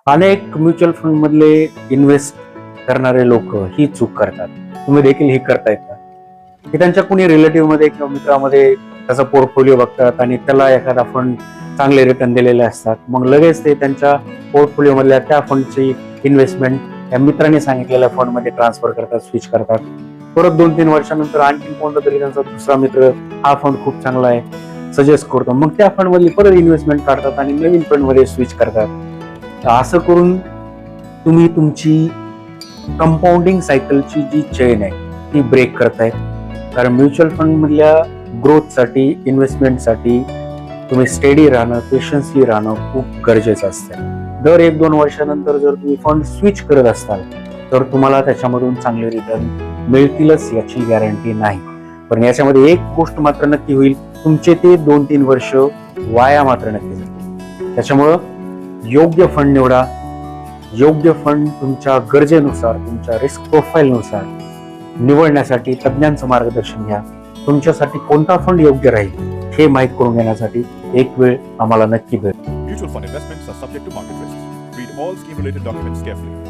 अनेक mutual fund मधले invest करणारे लोक ही चूक करतात. तुम्ही देखील ही करतायत का की त्यांच्या कुणी रिलेटिव्ह मध्ये किंवा मित्रामध्ये त्याचा पोर्टफोलिओ बघतात आणि त्याला एखादा फंड चांगले रिटर्न दिलेले असतात, मग लगेच ते त्यांच्या पोर्टफोलिओ मधल्या त्या फंडची इन्व्हेस्टमेंट त्या मित्राने सांगितलेल्या फंड मध्ये ट्रान्सफर करतात, स्विच करतात. परत 2-3 वर्षानंतर आणखी कोणता तरी त्यांचा दुसरा मित्र हा फंड खूप चांगला आहे सजेस्ट करतो, मग त्या फंड मधली परत इन्व्हेस्टमेंट काढतात आणि नवीन फंड मध्ये स्विच करतात. असं करून तुम्ही तुमची कंपाऊंडिंग सायकलची जी चेन आहे ती ब्रेक करताय. कारण म्युच्युअल फंड मधल्या ग्रोथसाठी, इन्व्हेस्टमेंटसाठी तुम्ही स्टेडी राहणं, पेशन्सली राहणं खूप गरजेचं असतं. दर 1-2 वर्षानंतर जर तुम्ही फंड स्विच करत असाल तर तुम्हाला त्याच्यामधून चांगले रिटर्न मिळतीलच याची गॅरंटी नाही. पण याच्यामध्ये एक गोष्ट मात्र नक्की होईल, तुमचे ते 2-3 वर्ष वाया मात्र नक्की जातील. त्याच्यामुळं योग्य फंड निवडा. योग्य फंड तुमच्या गरजेनुसार, तुमच्या रिस्क प्रोफाईलनुसार निवडण्यासाठी तज्ञांचं मार्गदर्शन घ्या. तुमच्यासाठी कोणता फंड योग्य राहील हे माहीत करून घेण्यासाठी एक वेळ आम्हाला नक्की भेट. Mutual fund investments are subject to market risks. Read all scheme related documents carefully.